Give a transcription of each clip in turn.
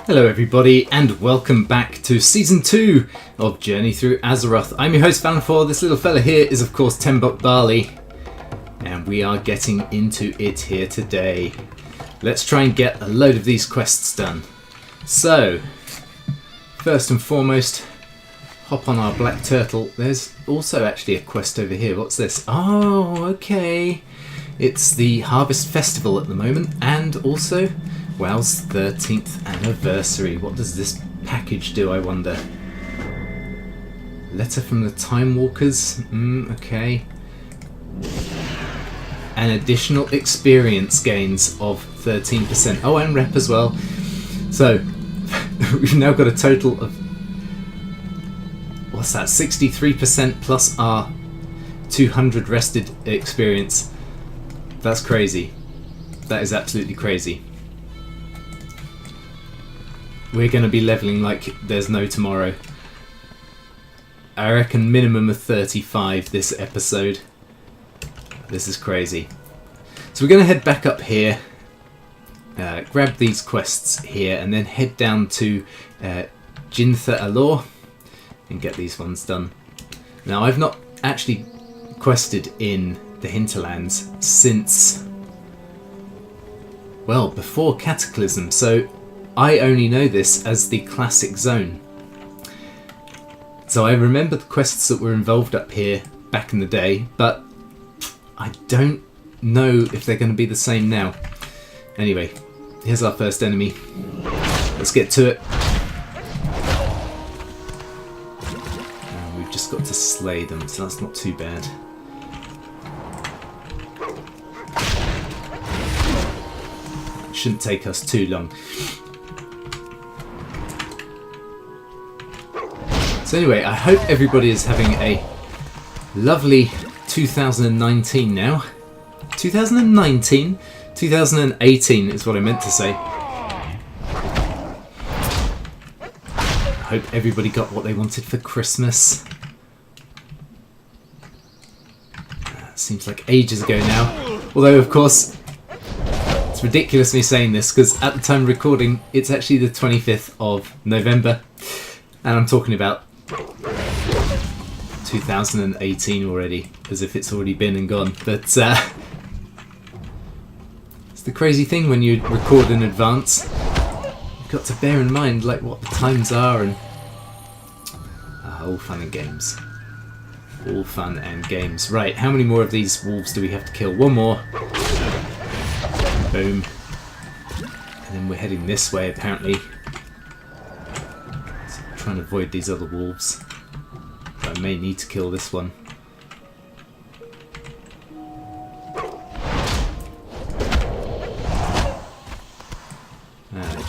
Hello everybody and welcome back to Season 2 of Journey Through Azeroth. I'm your host Valenfor. This little fella here is of course Tembok Barley and we are getting into it here today. Let's try and get a load of these quests done. So, first and foremost, hop on our black turtle. There's also actually a quest over here. What's this? Oh, okay. It's the Harvest Festival at the moment and also WoW's 13th anniversary. What does this package do, I wonder? Letter from the Time Walkers. Okay. And additional experience gains of 13%. Oh, and rep as well. So, we've now got a total of... what's that? 63% plus our 200 rested experience. That's crazy. That is absolutely crazy. We're going to be leveling like there's no tomorrow. I reckon minimum of 35 this episode. This is crazy. So we're going to head back up here, grab these quests here, and then head down to Jintha Alor and get these ones done. Now I've not actually quested in the Hinterlands since, well, before Cataclysm, so I only know this as the classic zone. So I remember the quests that were involved up here back in the day, but I don't know if they're going to be the same now. Anyway, here's our first enemy. Let's get to it. And we've just got to slay them, so that's not too bad. It shouldn't take us too long. So anyway, I hope everybody is having a lovely 2019 now. 2019? 2018 is what I meant to say. I hope everybody got what they wanted for Christmas. Seems like ages ago now. Although, of course, it's ridiculous me saying this because at the time of recording, it's actually the 25th of November. And I'm talking about 2018 already, as if it's already been and gone. But it's the crazy thing when you record in advance. You've got to bear in mind like what the times are and all fun and games. All fun and games. Right, how many more of these wolves do we have to kill? One more. Boom. And then we're heading this way apparently. So I'm trying to avoid these other wolves. I may need to kill this one.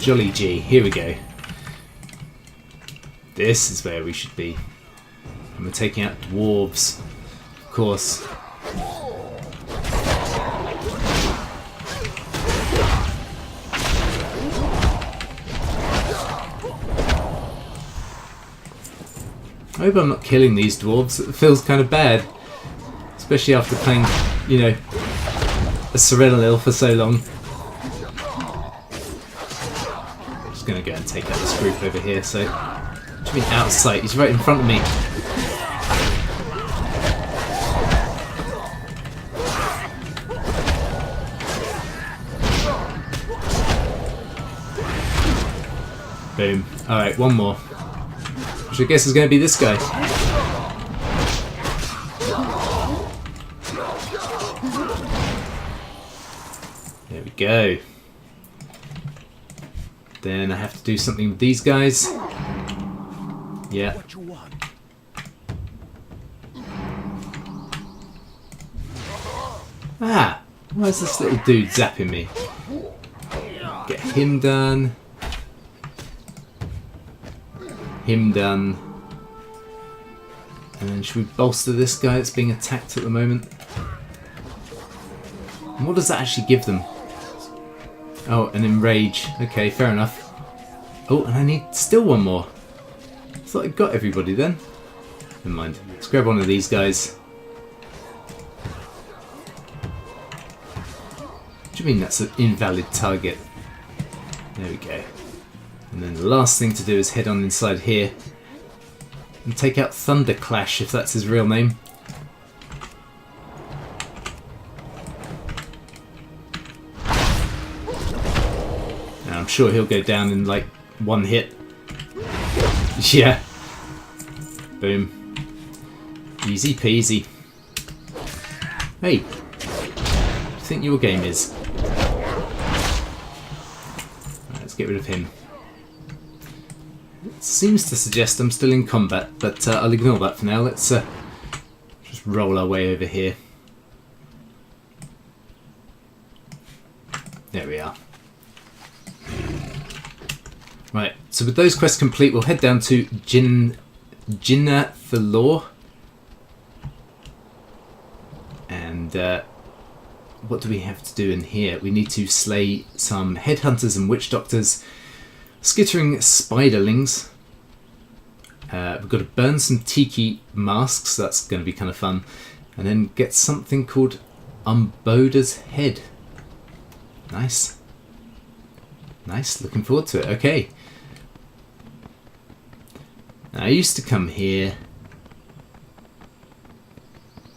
Jolly G, here we go. This is where we should be. And we're taking out dwarves, of course. I hope I'm not killing these dwarves. It feels kind of bad. Especially after playing, you know, a Serenalil for so long. I'm just going to go and take out this group over here. So, what do you mean out of sight? He's right in front of me. Boom. Alright, one more. Which I guess is going to be this guy. There we go. Then I have to do something with these guys. Yeah. Ah! Why is this little dude zapping me? Get him done. Him done. And then should we bolster this guy that's being attacked at the moment? And what does that actually give them? Oh, an enrage. Okay, fair enough. Oh, and I need still one more. I thought I got everybody then. Never mind. Let's grab one of these guys. What do you mean that's an invalid target? There we go. And then the last thing to do is head on inside here and take out Thunderclash, if that's his real name. And I'm sure he'll go down in like one hit. Yeah. Boom. Easy peasy. Hey, what do you think your game is? Right, let's get rid of him. It seems to suggest I'm still in combat, but I'll ignore that for now. Let's just roll our way over here. There we are. Right, so with those quests complete, we'll head down to Jinnah the Law. And what do we have to do in here? We need to slay some headhunters and witch doctors, skittering spiderlings. We've got to burn some tiki masks, that's going to be kind of fun. And then get something called Umboda's Head. Nice. Nice, looking forward to it. Okay. Now, I used to come here.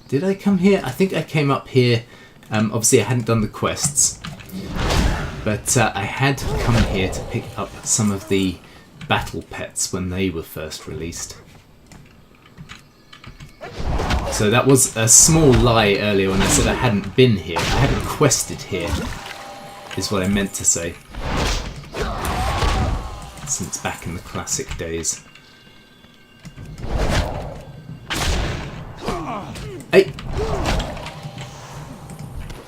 Did I come here? I think I came up here. Obviously, I hadn't done the quests. But I had come here to pick up some of the battle pets when they were first released. So that was a small lie earlier when I said I hadn't been here. I hadn't quested here, is what I meant to say. Since back in the classic days. Hey!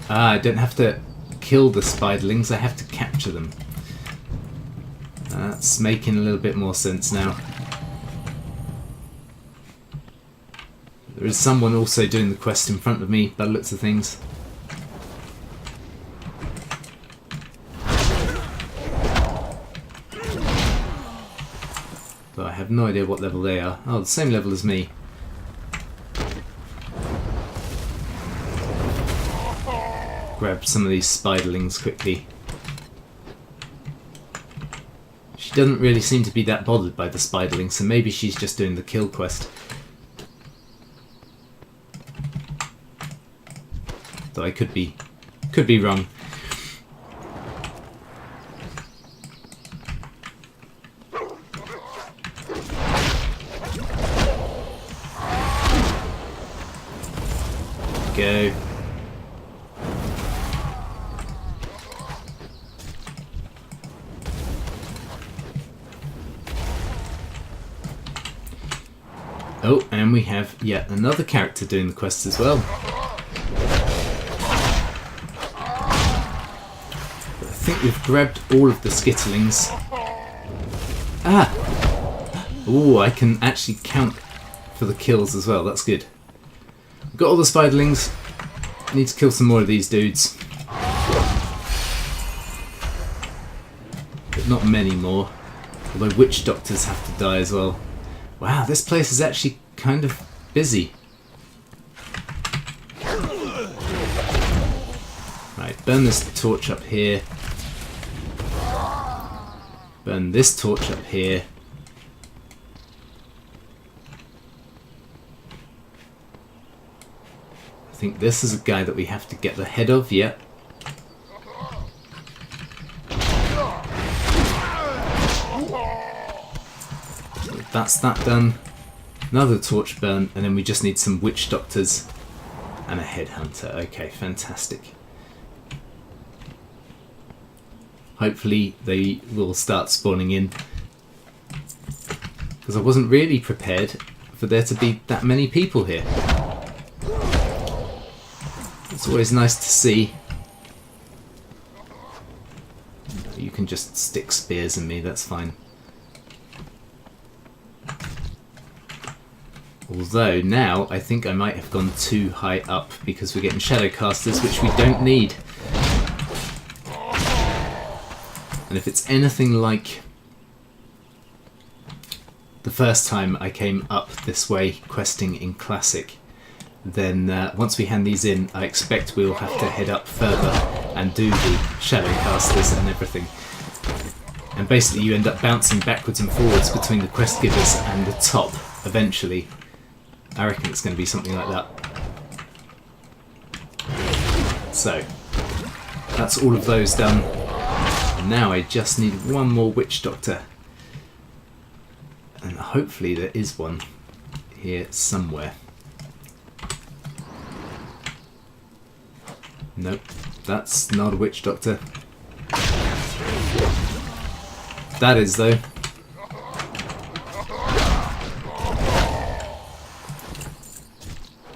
I don't have to kill the spiderlings, I have to capture them. That's making a little bit more sense now. There is someone also doing the quest in front of me, by the looks of things. But I have no idea what level they are. Oh, the same level as me. Grab some of these spiderlings quickly. She doesn't really seem to be that bothered by the spiderlings, so maybe she's just doing the kill quest. Though I could be wrong. Go. Oh, and we have yet another character doing the quest as well. But I think we've grabbed all of the skitterlings. Ah! Oh, I can actually count for the kills as well, that's good. We've got all the spiderlings. Need to kill some more of these dudes. But not many more. Although witch doctors have to die as well. Wow, this place is actually kind of busy. Right, burn this torch up here. Burn this torch up here. I think this is a guy that we have to get the head of, yeah. That's that done. Another torch burn, and then we just need some witch doctors and a headhunter. Okay, fantastic. Hopefully they will start spawning in, because I wasn't really prepared for there to be that many people here. It's always nice to see. You can just stick spears in me, that's fine. Although now I think I might have gone too high up because we're getting shadowcasters, which we don't need. And if it's anything like the first time I came up this way questing in Classic, then once we hand these in, I expect we'll have to head up further and do the shadowcasters and everything. And basically you end up bouncing backwards and forwards between the quest givers and the top eventually. I reckon it's going to be something like that. So, that's all of those done. And now I just need one more Witch Doctor. And hopefully there is one here somewhere. Nope, that's not a Witch Doctor. That is though.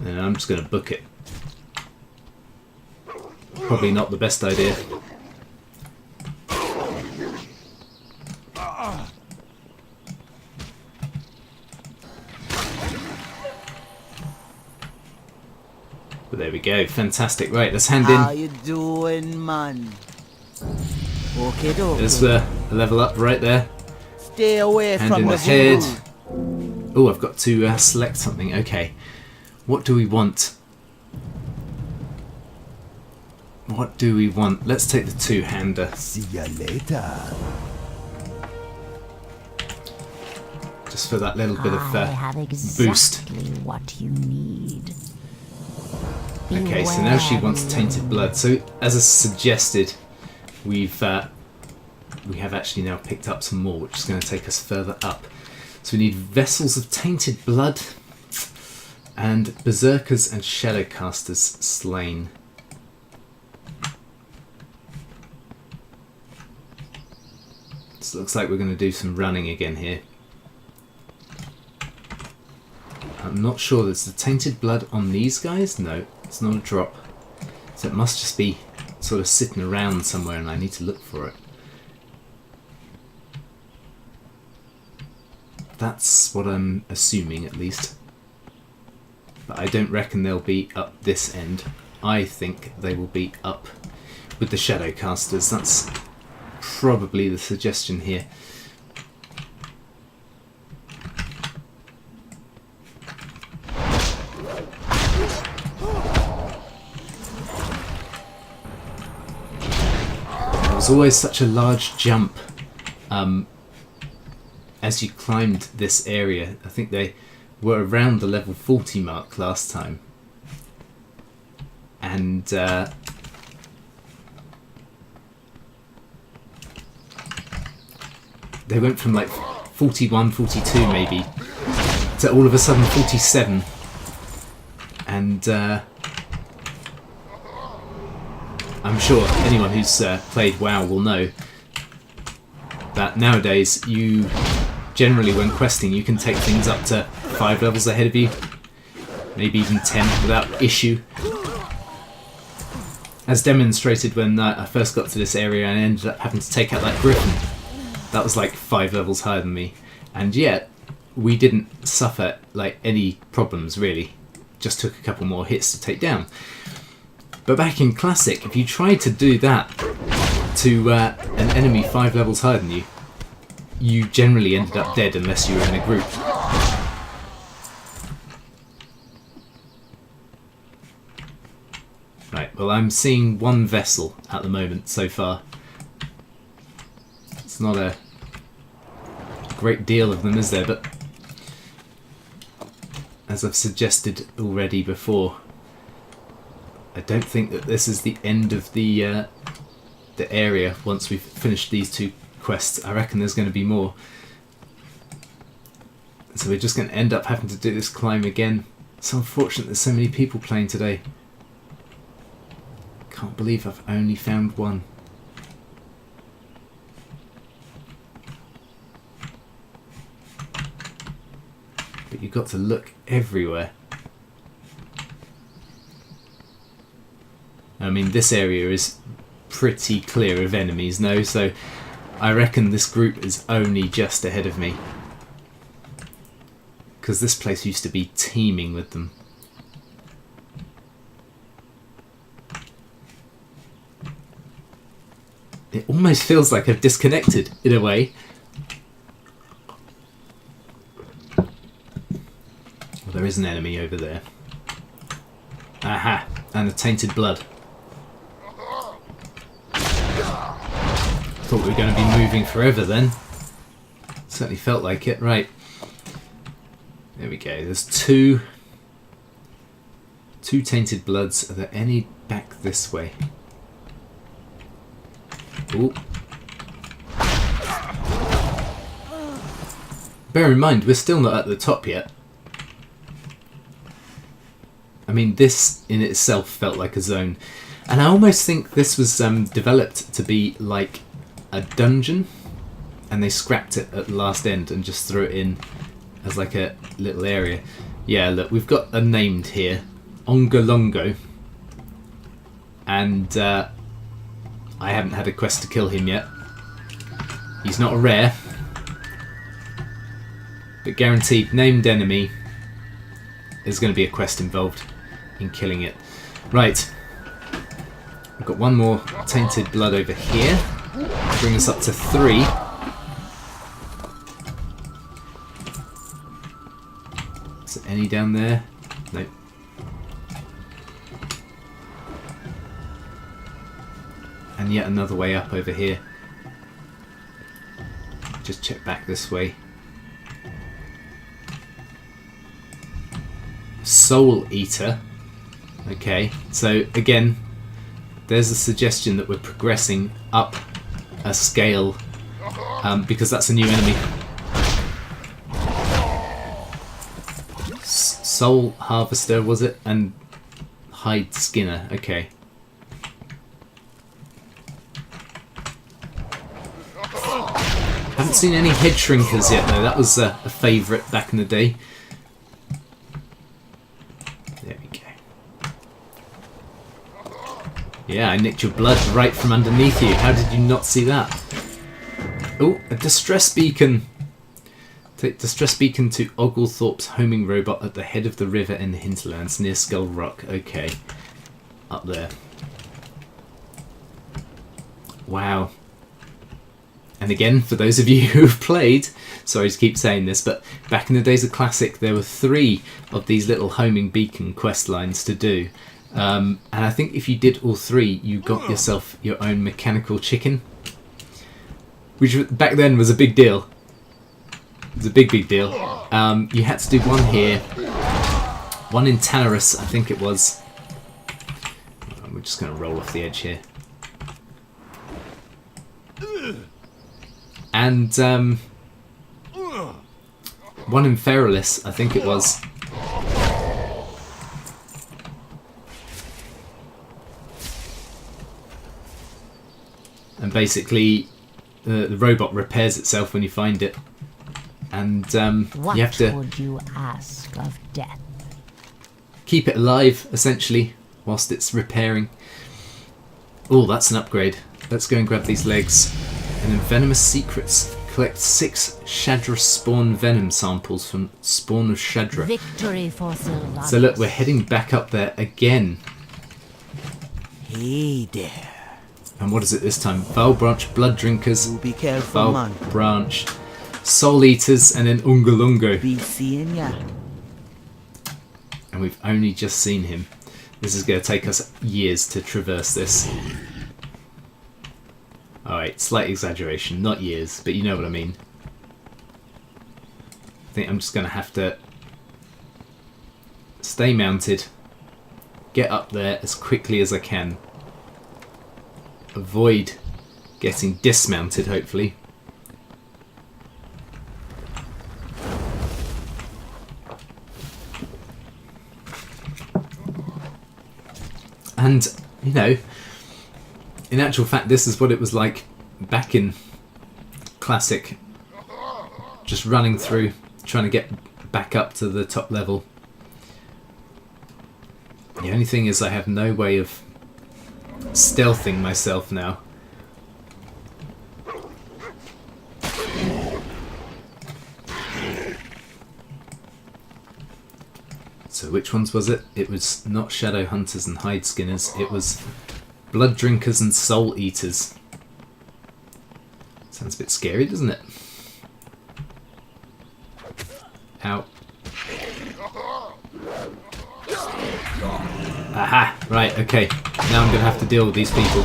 And I'm just going to book it. Probably not the best idea. But there we go, fantastic. Right, let's hand in. How you doing, man? Okay, There's a level up right there. Stay away Hand from in the the head. food. Oh, I've got to select something. Okay, what do we want? What do we want? Let's take the two-hander. See ya later. Just for that little bit of I have exactly boost. what you need. Okay, so now she wants tainted blood. So, as I suggested, we have actually now picked up some more, which is going to take us further up. So we need vessels of tainted blood and berserkers and shadowcasters slain. So it looks like we're going to do some running again here. I'm not sure. There's the tainted blood on these guys? No, it's not a drop. So it must just be sort of sitting around somewhere and I need to look for it. That's what I'm assuming at least. But I don't reckon they'll be up this end. I think they will be up with the shadowcasters. That's probably the suggestion here. There was always such a large jump as you climbed this area. I think they were around the level 40 mark last time. And they went from like 41, 42 maybe, to all of a sudden 47. And I'm sure anyone who's played WoW will know that nowadays you generally, when questing, you can take things up to 5 levels ahead of you, maybe even 10 without issue. As demonstrated when I first got to this area and ended up having to take out that griffin. That was like 5 levels higher than me, and yet we didn't suffer like any problems really. Just took a couple more hits to take down. But back in Classic, if you tried to do that to an enemy 5 levels higher than you, you generally ended up dead unless you were in a group. Right, well I'm seeing one vessel at the moment so far. It's not a great deal of them, is there? But as I've suggested already before, I don't think that this is the end of the area once we've finished these 2 quests. I reckon there's going to be more. So we're just going to end up having to do this climb again. It's unfortunate there's so many people playing today. Can't believe I've only found one. But you've got to look everywhere. I mean, this area is pretty clear of enemies, no? So I reckon this group is only just ahead of me. Because this place used to be teeming with them. It almost feels like I've disconnected, in a way. Well, there is an enemy over there. Aha! And the tainted blood. Thought we were going to be moving forever then. Certainly felt like it. Right. There we go. There's two tainted bloods. Are there any back this way? Ooh. Bear in mind, we're still not at the top yet. I mean, this in itself felt like a zone. And I almost think this was developed to be like a dungeon. And they scrapped it at the last end and just threw it in as like a little area. Yeah, look, we've got a named here. Ongolongo. And I haven't had a quest to kill him yet. He's not a rare. But guaranteed, named enemy. There's going to be a quest involved in killing it. Right. We've got one more tainted blood over here. Bring us up to 3. Is there any down there? Nope. And yet another way up over here. Just check back this way. Soul Eater. Okay, so again, there's a suggestion that we're progressing up a scale because that's a new enemy. Soul Harvester, was it? And Hide Skinner, okay. Haven't seen any head shrinkers yet though, that was a favourite back in the day. There we go. Yeah, I nicked your blood right from underneath you. How did you not see that? Oh, a distress beacon. Take distress beacon to Oglethorpe's homing robot at the head of the river in the hinterlands near Skull Rock. Okay. Up there. Wow. And again, for those of you who've played, sorry to keep saying this, but back in the days of Classic, there were 3 of these little homing beacon quest lines to do. And I think if you did all 3, you got yourself your own mechanical chicken. Which back then was a big deal. It was a big deal. You had to do one here. One in Tanarus, I think it was. We're just going to roll off the edge here. And one in Perils, I think it was. And basically, the robot repairs itself when you find it. And you have to would you ask of death? Keep it alive, essentially, whilst it's repairing. Oh, that's an upgrade. Let's go and grab these legs. And then Venomous Secrets. Collect 6 Shadra spawn venom samples from Spawn of Shadra. Victory for Sylvanas. So look, we're heading back up there again. Hey there. And what is it this time? Val Branch Blood Drinkers. You be careful, Val man. Branch Soul Eaters, and then Ungolongo. Be seeing ya. And we've only just seen him. This is going to take us years to traverse this. Alright, slight exaggeration, not years, but you know what I mean. I think I'm just going to have to stay mounted, get up there as quickly as I can, avoid getting dismounted, hopefully. And, you know, in actual fact, this is what it was like back in Classic. Just running through, trying to get back up to the top level. The only thing is I have no way of stealthing myself now. So which ones was it? It was not Shadow Hunters and Hide Skinners, it was Blood Drinkers and Soul Eaters. Sounds a bit scary, doesn't it? Ow. Aha! Right, okay. Now I'm going to have to deal with these people.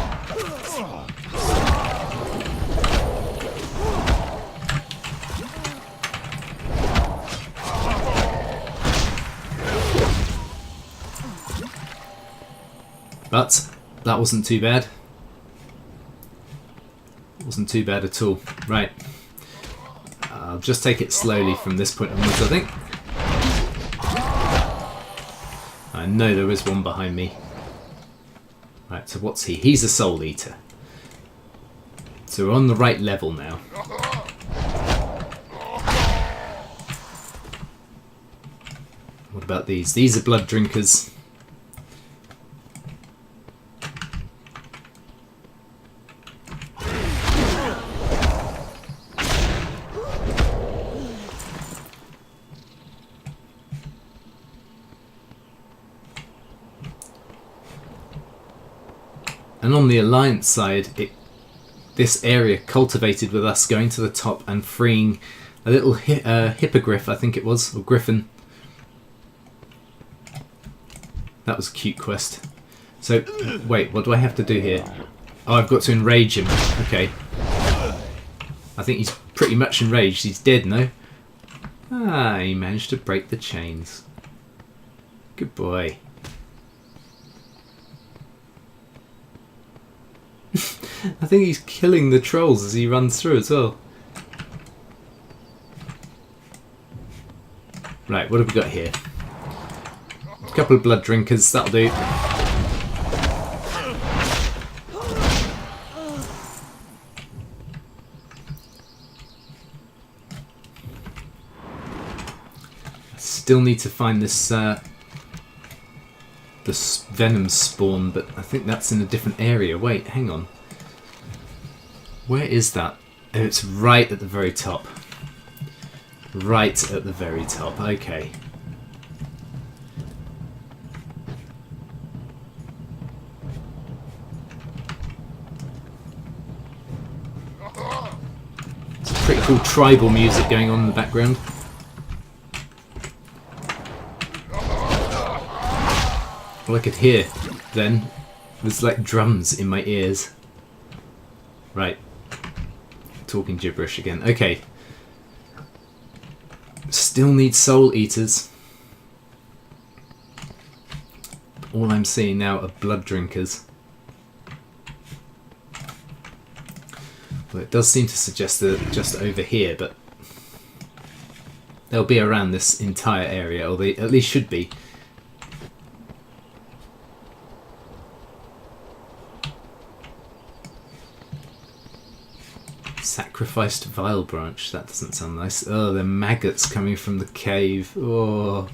But that wasn't too bad. Wasn't too bad at all. Right. I'll just take it slowly from this point onwards, I think. I know there is one behind me. Right, so what's he? He's a Soul Eater. So we're on the right level now. What about these? These are blood drinkers. And on the Alliance side, this area cultivated with us going to the top and freeing a little hippogriff, I think it was, or griffin. That was a cute quest. So, wait, what do I have to do here? Oh, I've got to enrage him. Okay. I think he's pretty much enraged. He's dead, no? Ah, he managed to break the chains. Good boy. I think he's killing the trolls as he runs through as well. Right, what have we got here? A couple of blood drinkers, that'll do. I still need to find this venom spawn, but I think that's in a different area. Wait, hang on. Where is that? Oh, it's right at the very top. Right at the very top. Okay. It's pretty cool tribal music going on in the background. All I could hear then was like drums in my ears. Right. Talking gibberish again. Okay. Still need Soul Eaters. All I'm seeing now are blood drinkers. Well, it does seem to suggest that they're just over here, but they'll be around this entire area, or they at least should be. Sacrificed Vile Branch. That doesn't sound nice. Oh, the maggots coming from the cave. Oh,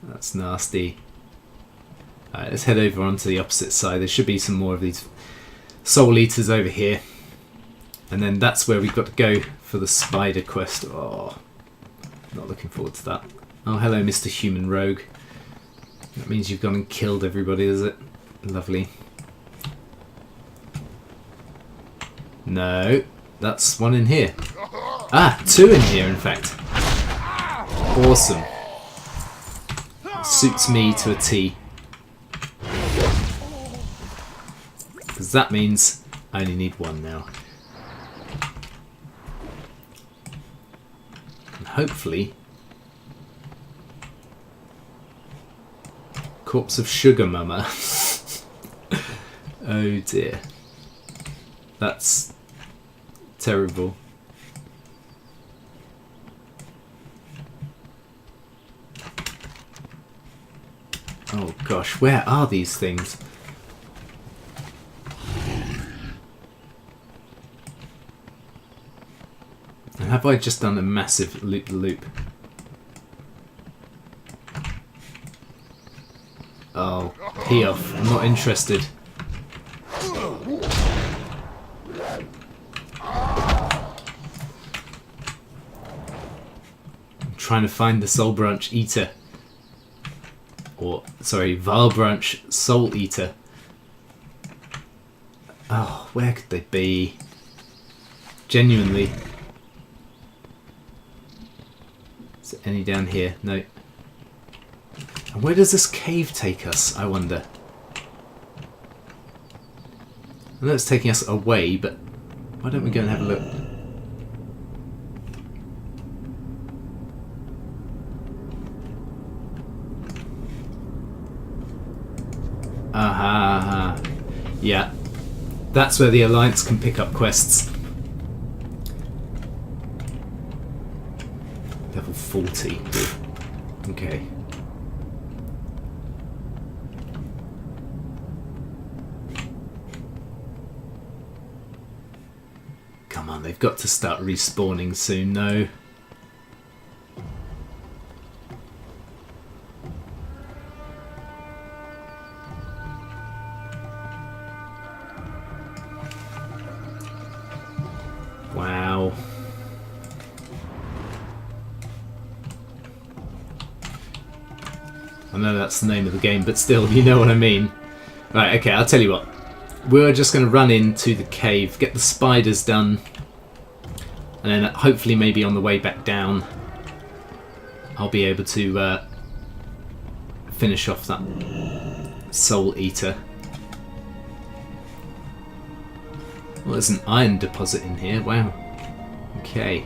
that's nasty. Alright, let's head over onto the opposite side. There should be some more of these Soul Eaters over here. And then that's where we've got to go for the spider quest. Oh, not looking forward to that. Oh, hello, Mr. Human Rogue. That means you've gone and killed everybody, is it? Lovely. No, that's one in here. Ah, two in here, in fact. Awesome. Suits me to a T. Because that means I only need one now. And hopefully... Corpse of Sugar Mama. Oh dear. That's terrible. Oh gosh, where are these things? And have I just done a massive loop-the-loop? Oh, pee off. I'm not interested. Trying to find the Soul Branch Eater. Or, sorry, Vile Branch Soul Eater. Oh, where could they be? Genuinely. Is there any down here? No. And where does this cave take us, I wonder? I know it's taking us away, but why don't we go and have a look? Yeah. That's where the Alliance can pick up quests. Level 40. Okay. Come on, they've got to start respawning soon, no? Wow. I know that's the name of the game, but still, you know what I mean. Right, okay, I'll tell you what. We're just going to run into the cave, get the spiders done, and then hopefully maybe on the way back down I'll be able to finish off that Soul Eater. Well, there's an iron deposit in here. Wow. Okay.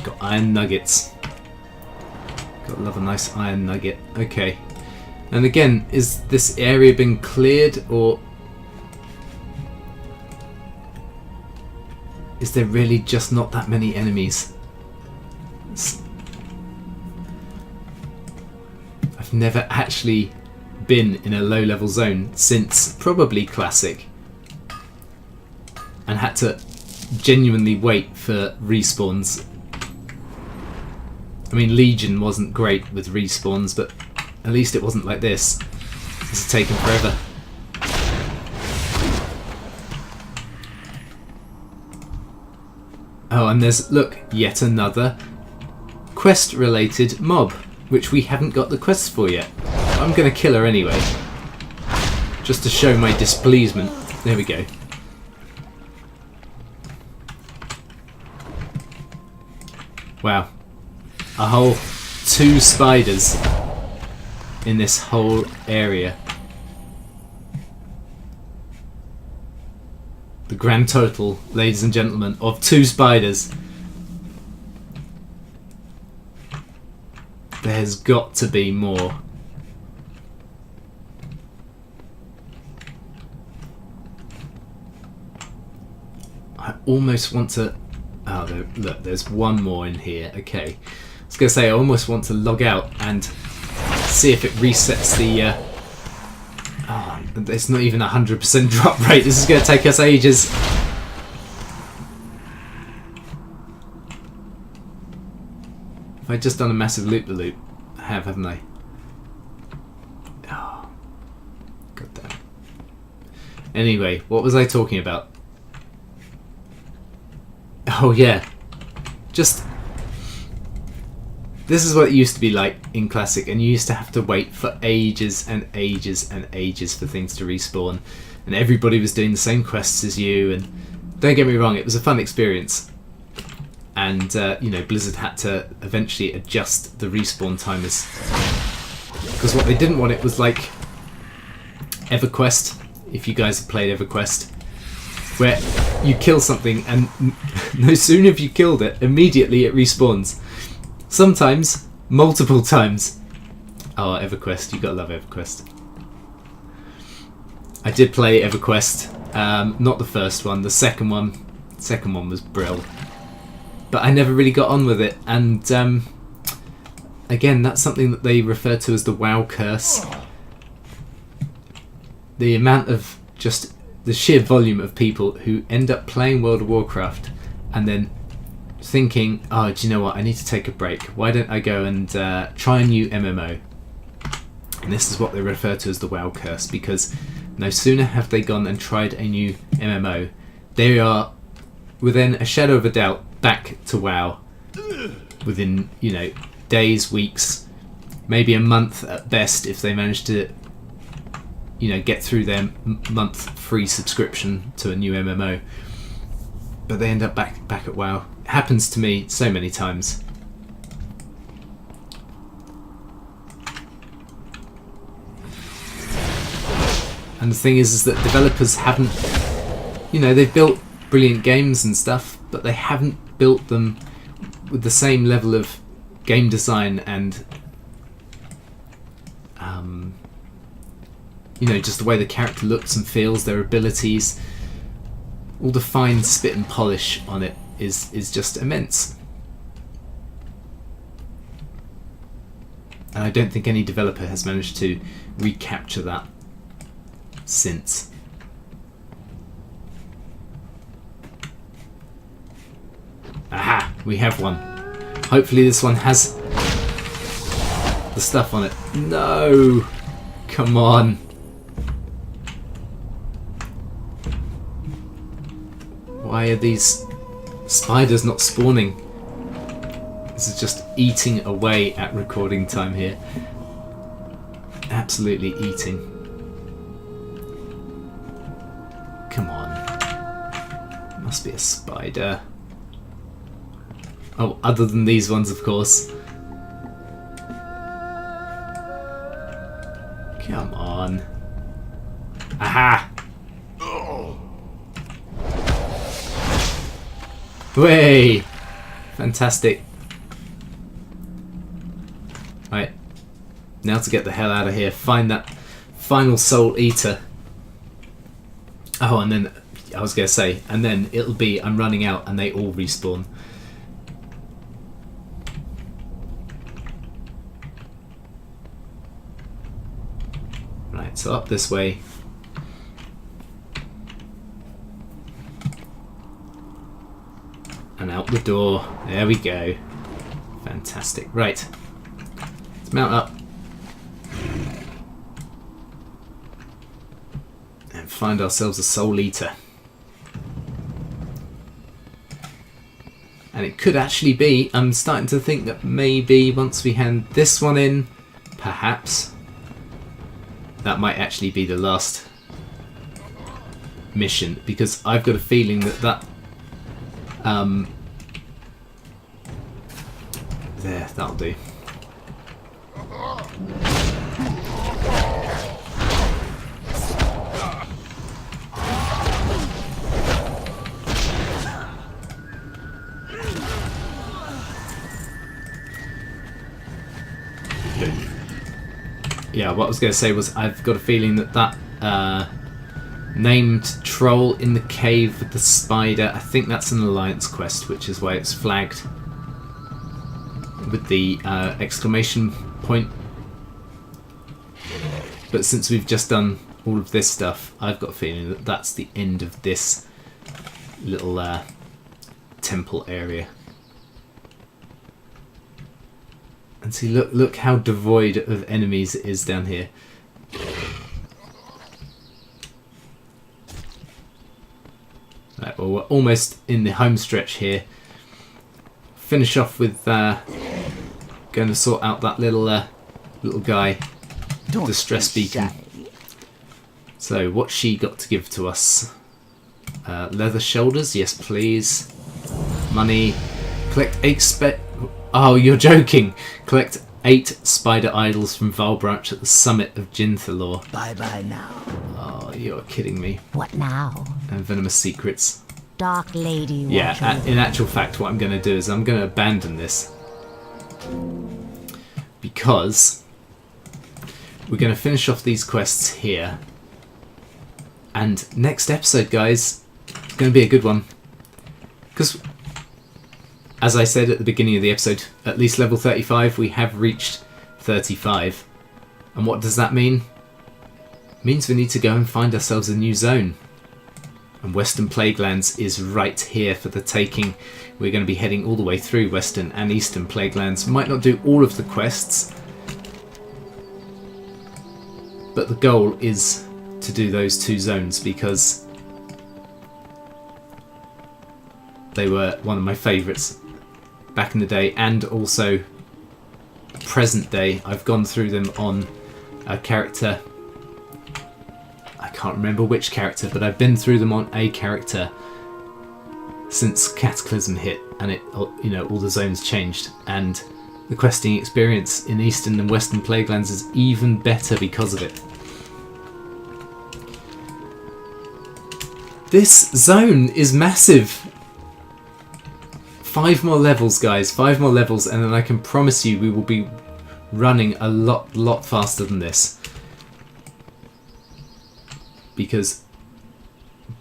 Got iron nuggets. Gotta love a nice iron nugget. Okay. And again, is this area been cleared, or is there really just not that many enemies? I've never actually been in a low level zone since probably Classic, and had to genuinely wait for respawns. I mean, Legion wasn't great with respawns, but at least it wasn't like this. This is taking forever. Oh, and there's, look, yet another quest-related mob, which we haven't got the quests for yet. I'm going to kill her anyway, just to show my displeasement. There we go. Wow. A whole 2 spiders in this whole area. The grand total, ladies and gentlemen, of 2 spiders. There's got to be more. I almost want to... Oh, look, there's one more in here. Okay. I was going to say, I almost want to log out and see if it resets the... Oh, it's not even 100% drop rate. This is going to take us ages. Have I just done a massive loop-the-loop? I have, haven't I? Oh, God damn. Anyway, what was I talking about? Oh yeah, just... This is what it used to be like in Classic, and you used to have to wait for ages and ages and ages for things to respawn, and everybody was doing the same quests as you, and don't get me wrong, it was a fun experience. And, you know, Blizzard had to eventually adjust the respawn timers, because what they didn't want it was like EverQuest, if you guys have played EverQuest, where you kill something and no sooner have you killed it, immediately it respawns. Sometimes, multiple times. Oh, EverQuest, you gotta love EverQuest. I did play EverQuest, not the first one, the second one. The second one was brill. But I never really got on with it, and again, that's something that they refer to as the WoW curse. The amount of just the sheer volume of people who end up playing World of Warcraft and then thinking, oh, do you know what, I need to take a break. Why don't I go and try a new MMO? And this is what they refer to as the WoW curse, because no sooner have they gone and tried a new MMO, they are, within a shadow of a doubt, back to WoW. Within, you know, days, weeks, maybe a month at best, if they manage to, you know, get through their month free subscription to a new MMO. But they end up back at WoW. It happens to me so many times. And the thing is that developers haven't, you know, they've built brilliant games and stuff, but they haven't built them with the same level of game design and you know, just the way the character looks and feels, their abilities, all the fine spit and polish on it is just immense. And I don't think any developer has managed to recapture that since. Aha! We have one. Hopefully this one has the stuff on it. No! Come on. Why are these spiders not spawning? This is just eating away at recording time here. Absolutely eating. Come on. Must be a spider. Oh, other than these ones, of course. Come on. Aha! Way! Fantastic. Right. Now to get the hell out of here. Find that final soul eater. Oh, and then I was going to say, and then it'll be I'm running out and they all respawn. Right, so up this way. And out the door. There we go. Fantastic. Right. Let's mount up. And find ourselves a soul eater. And it could actually be, I'm starting to think that maybe once we hand this one in, perhaps, that might actually be the last mission. Because I've got a feeling that there, that'll do. Yeah, what I was going to say was I've got a feeling that named troll in the cave with the spider, I think that's an alliance quest, which is why it's flagged with the exclamation point. But since we've just done all of this stuff, I've got a feeling that that's the end of this little temple area. And see, look how devoid of enemies it is down here. Right, well, we're almost in the home stretch here. Finish off with going to sort out that little guy, distress beacon. So, what's she got to give to us? Leather shoulders, yes please. Money. Collect 8 Oh, you're joking! Collect 8 spider idols from Valbranch at the summit of Jinthalor. Bye bye now. Oh, you're kidding me. What now? And venomous secrets. Dark Lady. Yeah, in actual fact, what I'm going to do is I'm going to abandon this. Because we're going to finish off these quests here. And next episode, guys, it's going to be a good one. Because, as I said at the beginning of the episode, at least level 35, we have reached 35. And what does that mean? It means we need to go and find ourselves a new zone. And Western Plaguelands is right here for the taking. We're going to be heading all the way through Western and Eastern Plaguelands. We might not do all of the quests, but the goal is to do those 2 zones because they were one of my favourites back in the day, and also present day. I've gone through them on a character, I can't remember which character, but I've been through them on a character since Cataclysm hit, and it, you know, all the zones changed, and the questing experience in Eastern and Western Plaguelands is even better because of it. This zone is massive. 5 more levels, guys. 5 more levels, and then I can promise you we will be running a lot faster than this. Because,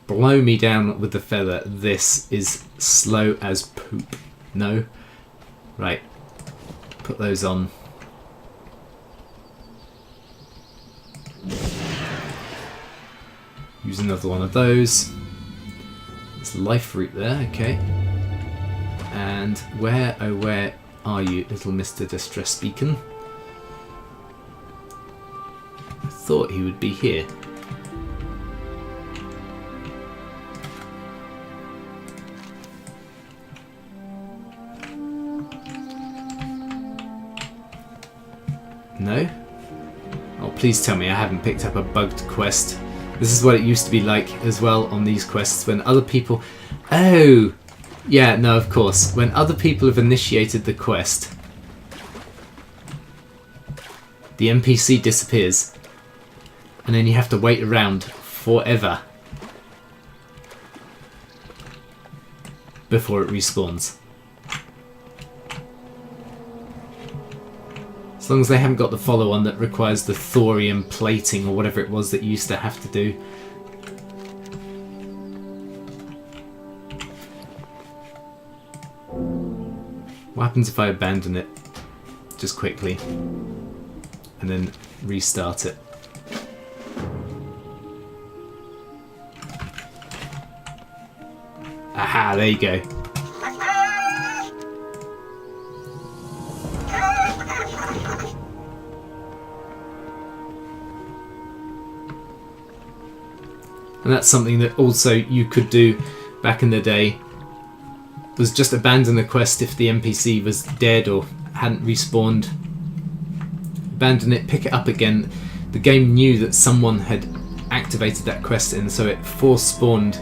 blow me down with the feather, this is slow as poop. No? Right. Put those on. Use another one of those. There's life root there, okay. And where, oh where are you, little Mr. Distress Beacon? I thought he would be here. No? Oh, please tell me I haven't picked up a bugged quest. This is what it used to be like as well on these quests when other people... Oh! Yeah, no, of course. When other people have initiated the quest, the NPC disappears. And then you have to wait around forever before it respawns. As long as they haven't got the follow-on that requires the thorium plating or whatever it was that you used to have to do. What happens if I abandon it just quickly and then restart it? Aha, there you go. And that's something that also you could do back in the day, was just abandon the quest if the NPC was dead or hadn't respawned. Abandon it, pick it up again. The game knew that someone had activated that quest and so it force spawned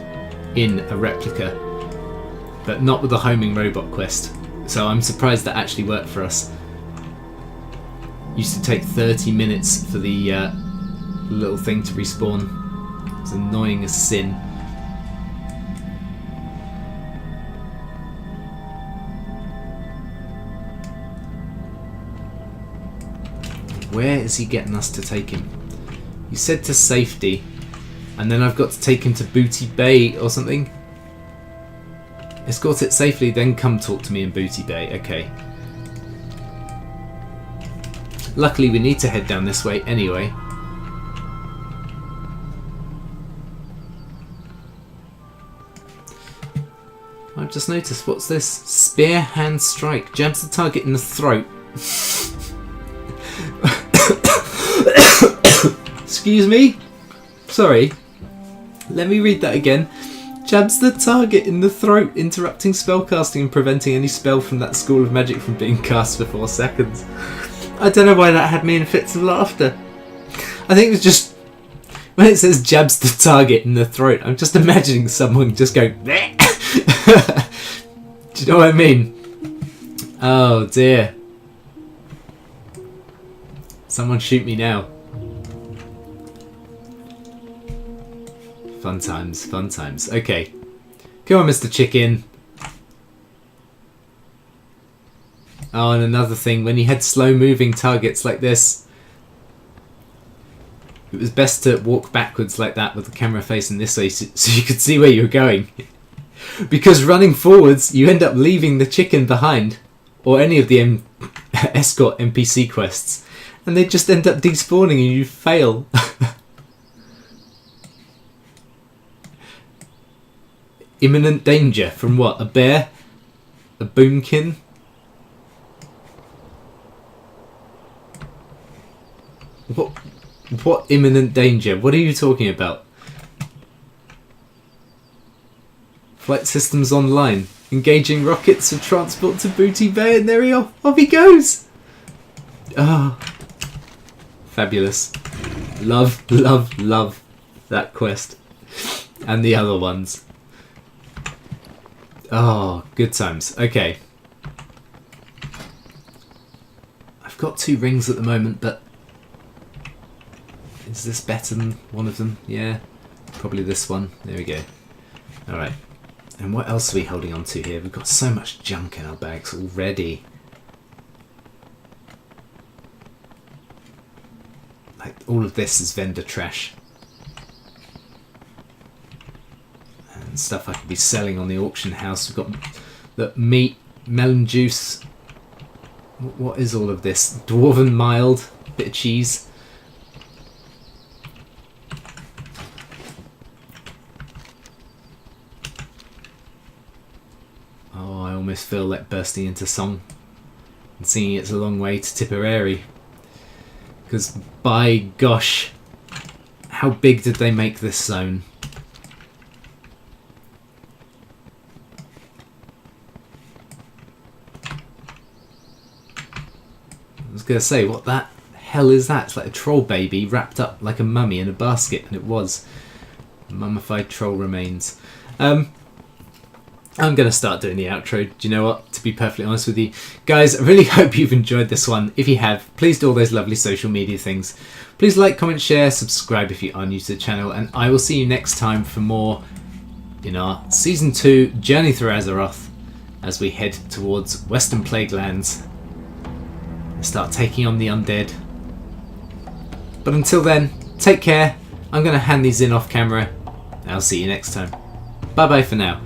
in a replica, but not with the homing robot quest. So I'm surprised that actually worked for us. Used to take 30 minutes for the little thing to respawn. It's annoying as sin. Where is he getting us to take him? You said to safety, and then I've got to take him to Booty Bay or something? Escort it safely, then come talk to me in Booty Bay. Okay. Luckily we need to head down this way anyway. I've just noticed, what's this? Spear hand strike. Jabs the target in the throat. Excuse me? Sorry. Let me read that again. Jabs the target in the throat, interrupting spellcasting and preventing any spell from that school of magic from being cast for 4 seconds. I don't know why that had me in fits of laughter. I think it was just... When it says jabs the target in the throat, I'm just imagining someone just going... Bleh! Do you know what I mean? Oh dear. Someone shoot me now. Fun times, fun times. Okay. Come on, Mr. Chicken. Oh, and another thing, when you had slow moving targets like this, it was best to walk backwards like that with the camera facing this way so you could see where you were going. Because running forwards, you end up leaving the chicken behind, or any of the escort NPC quests, and they just end up despawning and you fail. Imminent danger from what? A bear? A boomkin? What imminent danger? What are you talking about? Flight systems online. Engaging rockets for transport to Booty Bay, and there he off he goes! Ah, oh, fabulous. Love, love, love that quest. And the other ones. Oh, good times. Okay. I've got 2 rings at the moment, but... Is this better than one of them? Yeah. Probably this one. There we go. Alright. And what else are we holding on to here? We've got so much junk in our bags already. Like, all of this is vendor trash. And stuff I could be selling on the auction house. We've got the meat, melon juice. What is all of this? Dwarven mild, bit of cheese. Oh, I almost feel like bursting into song and singing It's a Long Way to Tipperary. Because by gosh, how big did they make this zone? I was going to say, what the hell is that? It's like a troll baby wrapped up like a mummy in a basket, and it was. Mummified troll remains. I'm going to start doing the outro. Do you know what? To be perfectly honest with you, guys, I really hope you've enjoyed this one. If you have, please do all those lovely social media things. Please like, comment, share, subscribe if you are new to the channel, and I will see you next time for more in our Season 2 Journey Through Azeroth as we head towards Western Plague Lands and start taking on the undead. But until then, take care. I'm going to hand these in off camera, and I'll see you next time. Bye bye for now.